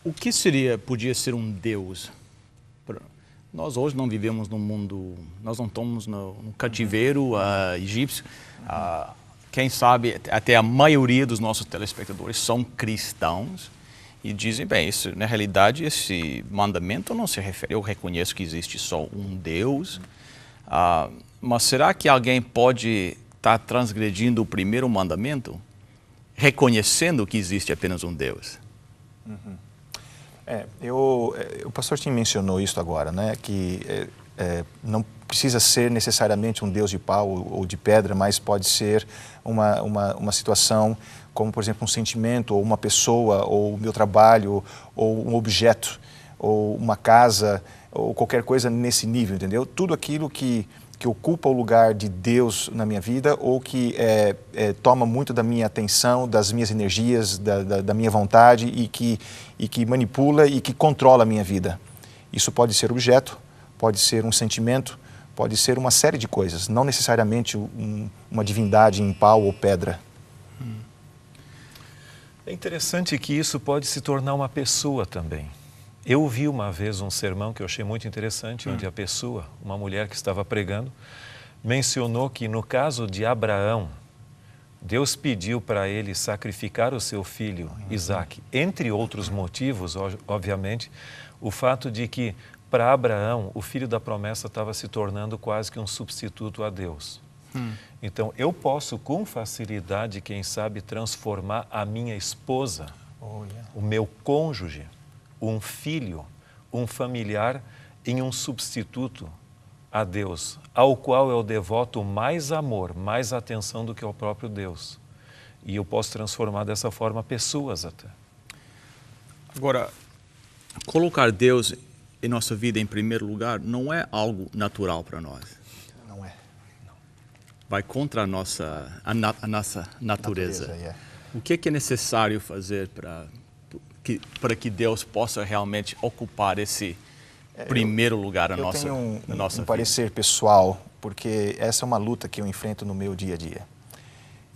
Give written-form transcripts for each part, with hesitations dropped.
O que podia ser um Deus? Nós hoje não vivemos num mundo, nós não estamos no cativeiro egípcio. Quem sabe até a maioria dos nossos telespectadores são cristãos e dizem, bem, isso, na realidade esse mandamento não se refere, eu reconheço que existe só um Deus, mas será que alguém pode estar transgredindo o primeiro mandamento, reconhecendo que existe apenas um Deus? O pastor Tim mencionou isso agora, né? Que não precisa ser necessariamente um Deus de pau ou de pedra, mas pode ser uma situação como, por exemplo, um sentimento, ou uma pessoa, ou o meu trabalho, ou um objeto, ou uma casa, ou qualquer coisa nesse nível, entendeu? Tudo aquilo que ocupa o lugar de Deus na minha vida ou que toma muito da minha atenção, das minhas energias, da minha vontade e que manipula e que controla a minha vida. Isso pode ser objeto, pode ser um sentimento, pode ser uma série de coisas, não necessariamente uma divindade em pau ou pedra. É interessante que isso pode se tornar uma pessoa também. Eu vi uma vez um sermão que eu achei muito interessante, onde a pessoa, uma mulher que estava pregando, mencionou que no caso de Abraão, Deus pediu para ele sacrificar o seu filho Isaque, entre outros motivos, obviamente, o fato de que para Abraão o filho da promessa estava se tornando quase que um substituto a Deus. Então eu posso com facilidade, quem sabe, transformar a minha esposa, o meu cônjuge, um filho, um familiar, em um substituto a Deus, ao qual eu devoto mais amor, mais atenção do que ao próprio Deus. E eu posso transformar dessa forma pessoas até. Agora, colocar Deus em nossa vida em primeiro lugar não é algo natural para nós. Não é. Vai contra a nossa natureza. O que é necessário fazer para que Deus possa realmente ocupar esse primeiro lugar na nossa vida? Eu tenho um parecer pessoal, porque essa é uma luta que eu enfrento no meu dia a dia.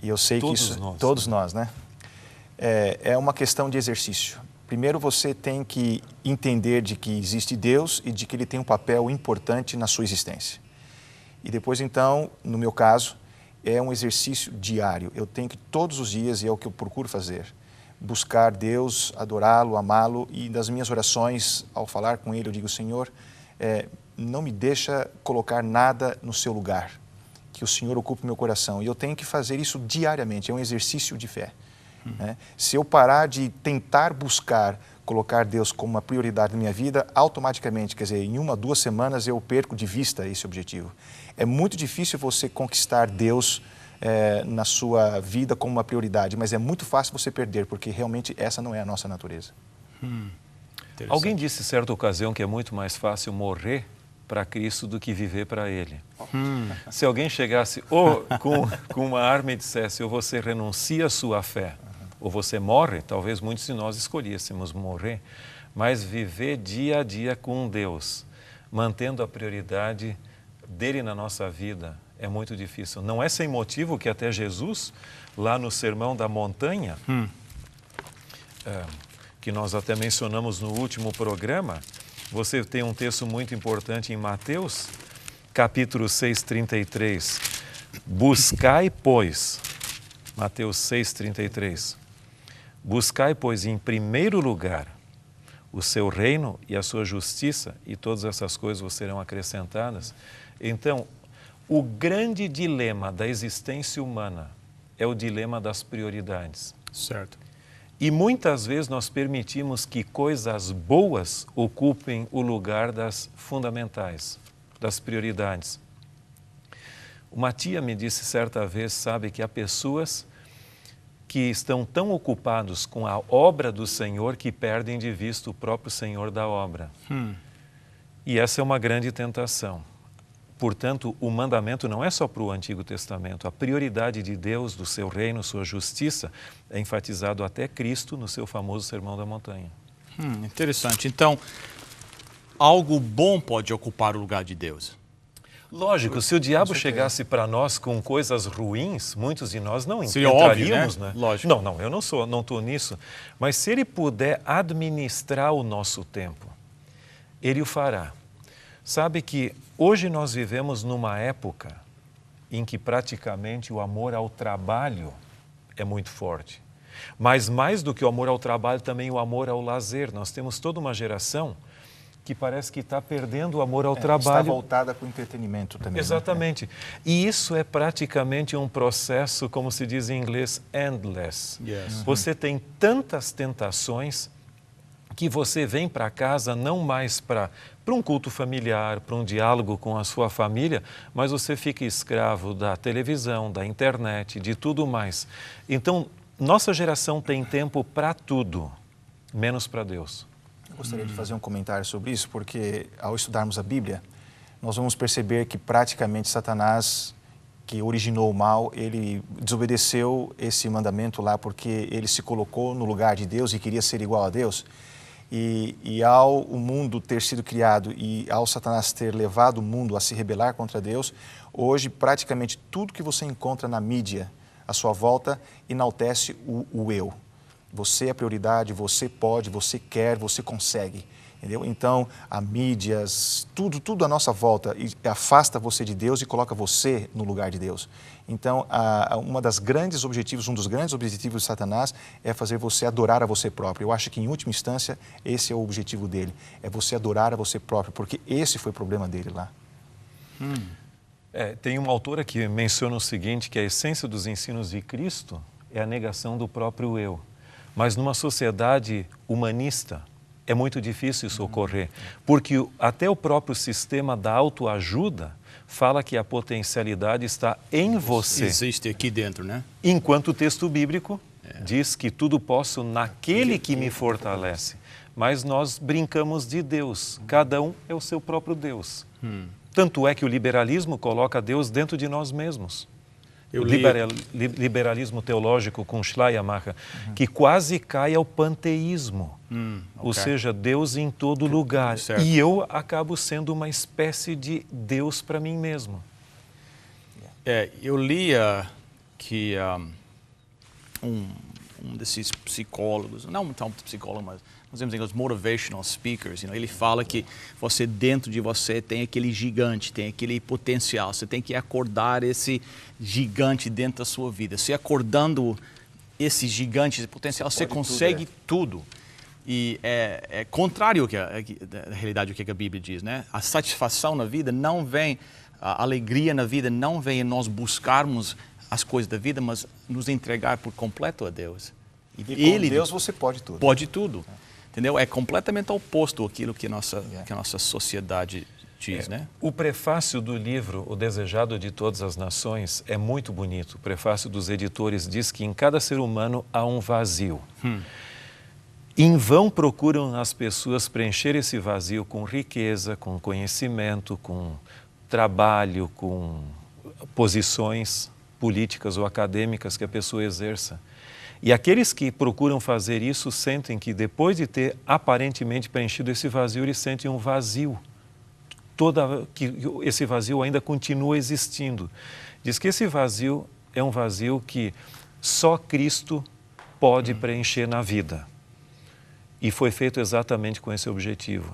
E eu sei que isso... Todos nós, né? É uma questão de exercício. Primeiro você tem que entender de que existe Deus e de que Ele tem um papel importante na sua existência. E depois, então, no meu caso, é um exercício diário. Eu tenho que todos os dias, e é o que eu procuro fazer, buscar Deus, adorá-lo, amá-lo, e nas minhas orações, ao falar com Ele, eu digo, Senhor, não me deixa colocar nada no seu lugar, que o Senhor ocupe meu coração. E eu tenho que fazer isso diariamente, é um exercício de fé. Né? Se eu parar de tentar buscar colocar Deus como uma prioridade na minha vida, automaticamente, quer dizer, em 1 ou 2 semanas eu perco de vista esse objetivo. É muito difícil você conquistar Deus na sua vida como uma prioridade, mas é muito fácil você perder, porque realmente essa não é a nossa natureza. Alguém disse, certa ocasião, que é muito mais fácil morrer para Cristo do que viver para Ele. Se alguém chegasse com uma arma e dissesse, ou você renuncia à sua fé, ou você morre, talvez muitos de nós escolhêssemos morrer, mas viver dia a dia com Deus, mantendo a prioridade dele na nossa vida, é muito difícil. Não é sem motivo que até Jesus, lá no Sermão da Montanha, que nós até mencionamos no último programa, você tem um texto muito importante em Mateus, capítulo 6:33. Buscai, pois, Mateus 6:33. Buscai, pois, em primeiro lugar o seu reino e a sua justiça, e todas essas coisas vos serão acrescentadas. Então, o grande dilema da existência humana é o dilema das prioridades. Certo. E muitas vezes nós permitimos que coisas boas ocupem o lugar das fundamentais, das prioridades. Uma tia me disse certa vez, sabe, que há pessoas que estão tão ocupados com a obra do Senhor que perdem de vista o próprio Senhor da obra. E essa é uma grande tentação. Portanto, o mandamento não é só para o Antigo Testamento. A prioridade de Deus, do seu reino, sua justiça, é enfatizado até Cristo no seu famoso Sermão da Montanha. Interessante. Então, algo bom pode ocupar o lugar de Deus? Lógico, se o diabo chegasse para nós com coisas ruins, muitos de nós não seria óbvio, entraríamos, né? né? Lógico. Não, eu não estou nisso. Mas se ele puder administrar o nosso tempo, ele o fará. Sabe que hoje nós vivemos numa época em que praticamente o amor ao trabalho é muito forte. Mas mais do que o amor ao trabalho, também o amor ao lazer. Nós temos toda uma geração que parece que está perdendo o amor ao trabalho. Está voltada para o entretenimento também. Exatamente. Né? E isso é praticamente um processo, como se diz em inglês, endless. Yes. Você tem tantas tentações que você vem para casa não mais para um culto familiar, para um diálogo com a sua família, mas você fica escravo da televisão, da internet, de tudo mais. Então, nossa geração tem tempo para tudo, menos para Deus. Eu gostaria de fazer um comentário sobre isso, porque ao estudarmos a Bíblia, nós vamos perceber que praticamente Satanás, que originou o mal, ele desobedeceu esse mandamento lá porque ele se colocou no lugar de Deus e queria ser igual a Deus. E ao o mundo ter sido criado e ao Satanás ter levado o mundo a se rebelar contra Deus, hoje praticamente tudo que você encontra na mídia à sua volta enaltece o eu. Você é prioridade, você pode, você quer, você consegue. Entendeu? Então, a mídia, tudo à nossa volta afasta você de Deus e coloca você no lugar de Deus. Então, um dos grandes objetivos de Satanás é fazer você adorar a você próprio. Eu acho que, em última instância, esse é o objetivo dele, é você adorar a você próprio, porque esse foi o problema dele lá. Tem uma autora que menciona o seguinte, que a essência dos ensinos de Cristo é a negação do próprio eu. Mas numa sociedade humanista, é muito difícil isso ocorrer, porque até o próprio sistema da autoajuda fala que a potencialidade está em você. Existe aqui dentro, né? Enquanto o texto bíblico diz que tudo posso naquele que me fortalece. Mas nós brincamos de Deus, cada um é o seu próprio Deus. Tanto é que o liberalismo coloca Deus dentro de nós mesmos. O liberalismo teológico com Schleiermacher, que quase cai ao panteísmo, ou seja, Deus em todo lugar. Certo. E eu acabo sendo uma espécie de Deus para mim mesmo. Eu lia que um desses psicólogos, não tão psicólogo, mas nós temos os motivational speakers, ele fala que você dentro de você tem aquele gigante, tem aquele potencial, você tem que acordar esse gigante dentro da sua vida. Se acordando esse gigante, esse potencial, você consegue tudo. E é contrário à realidade do que a Bíblia diz, né? A satisfação na vida não vem, a alegria na vida não vem em nós buscarmos as coisas da vida, mas nos entregar por completo a Deus. E com Deus você pode tudo. Pode tudo. Entendeu? É completamente oposto àquilo que a nossa sociedade diz, né? O prefácio do livro O Desejado de Todas as Nações é muito bonito. O prefácio dos editores diz que em cada ser humano há um vazio. Em vão procuram as pessoas preencher esse vazio com riqueza, com conhecimento, com trabalho, com posições políticas ou acadêmicas que a pessoa exerça. E aqueles que procuram fazer isso sentem que depois de ter aparentemente preenchido esse vazio, eles sentem um vazio. Que esse vazio ainda continua existindo. Diz que esse vazio é um vazio que só Cristo pode preencher na vida. E foi feito exatamente com esse objetivo.